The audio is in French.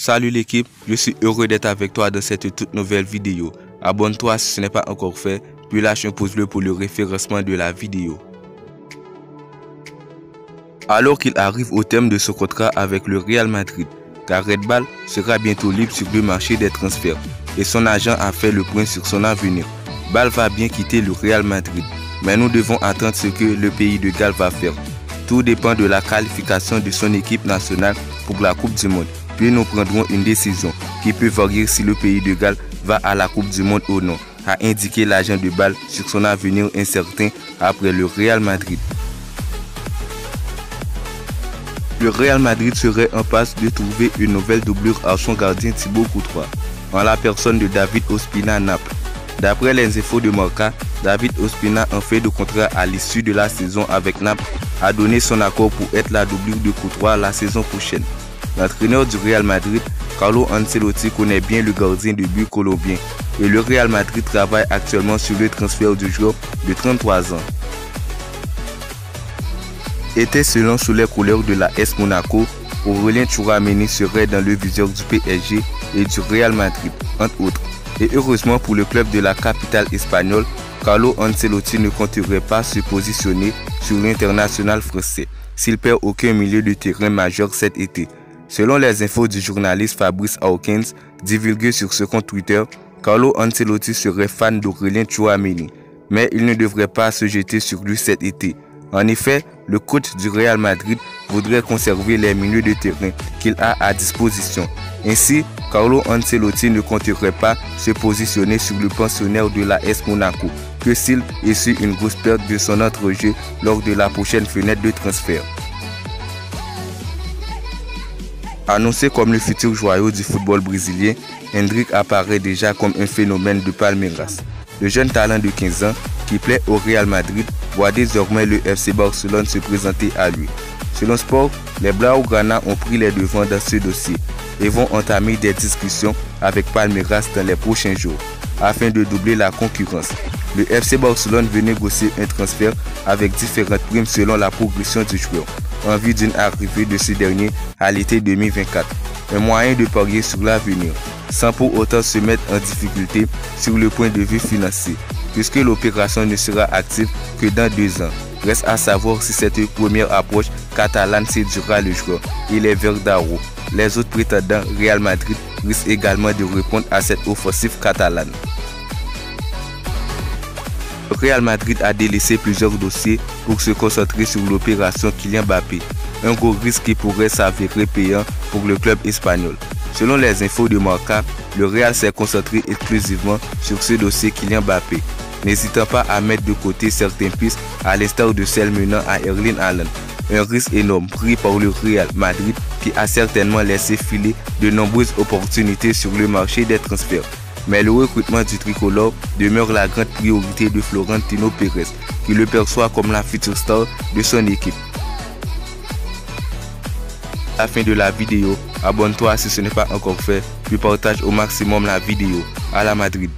Salut l'équipe, je suis heureux d'être avec toi dans cette toute nouvelle vidéo. Abonne-toi si ce n'est pas encore fait, puis lâche un pouce bleu pour le référencement de la vidéo. Alors qu'il arrive au terme de ce contrat avec le Real Madrid, Gareth Bale sera bientôt libre sur le marché des transferts et son agent a fait le point sur son avenir. Bale va bien quitter le Real Madrid, mais nous devons attendre ce que le pays de Galles va faire. Tout dépend de la qualification de son équipe nationale pour la Coupe du Monde. Puis nous prendrons une décision qui peut varier si le pays de Galles va à la Coupe du Monde ou non, a indiqué l'agent de Bale sur son avenir incertain après le Real Madrid. Le Real Madrid serait en passe de trouver une nouvelle doublure à son gardien Thibaut Courtois, en la personne de David Ospina à Naples. D'après les infos de Marca, David Ospina, en fait de contrat à l'issue de la saison avec Naples, a donné son accord pour être la doublure de Courtois la saison prochaine. L'entraîneur du Real Madrid, Carlo Ancelotti, connaît bien le gardien de but colombien et le Real Madrid travaille actuellement sur le transfert du joueur de 33 ans. Était selon sous les couleurs de la AS Monaco, Aurélien Tchouameni serait dans le viseur du PSG et du Real Madrid, entre autres. Et heureusement pour le club de la capitale espagnole, Carlo Ancelotti ne compterait pas se positionner sur l'international français s'il perd aucun milieu de terrain majeur cet été. Selon les infos du journaliste Fabrice Hawkins, divulguées sur ce compte Twitter, Carlo Ancelotti serait fan d'Aurélien Tchouameni, mais il ne devrait pas se jeter sur lui cet été. En effet, le coach du Real Madrid voudrait conserver les milieux de terrain qu'il a à disposition. Ainsi, Carlo Ancelotti ne compterait pas se positionner sur le pensionnaire de la AS Monaco que s'il essuie une grosse perte de son entre-jeu lors de la prochaine fenêtre de transfert. Annoncé comme le futur joyau du football brésilien, Endrick apparaît déjà comme un phénomène de Palmeiras. Le jeune talent de 15 ans, qui plaît au Real Madrid, voit désormais le FC Barcelone se présenter à lui. Selon Sport, les Blaugrana ont pris les devants dans ce dossier et vont entamer des discussions avec Palmeiras dans les prochains jours, afin de doubler la concurrence. Le FC Barcelone veut négocier un transfert avec différentes primes selon la progression du joueur, en vue d'une arrivée de ce dernier à l'été 2024. Un moyen de parier sur l'avenir, sans pour autant se mettre en difficulté sur le point de vue financier, puisque l'opération ne sera active que dans 2 ans. Reste à savoir si cette première approche catalane séduira le joueur et les Verdarros. Les autres prétendants, Real Madrid, risquent également de répondre à cette offensive catalane. Le Real Madrid a délaissé plusieurs dossiers pour se concentrer sur l'opération Kylian Mbappé, un gros risque qui pourrait s'avérer payant pour le club espagnol. Selon les infos de Marca, le Real s'est concentré exclusivement sur ce dossier Kylian Mbappé, n'hésitant pas à mettre de côté certaines pistes à l'instar de celles menant à Erling Haaland. Un risque énorme pris par le Real Madrid qui a certainement laissé filer de nombreuses opportunités sur le marché des transferts. Mais le recrutement du tricolore demeure la grande priorité de Florentino Pérez, qui le perçoit comme la future star de son équipe. À la fin de la vidéo, abonne-toi si ce n'est pas encore fait, puis partage au maximum la vidéo. À la Madrid.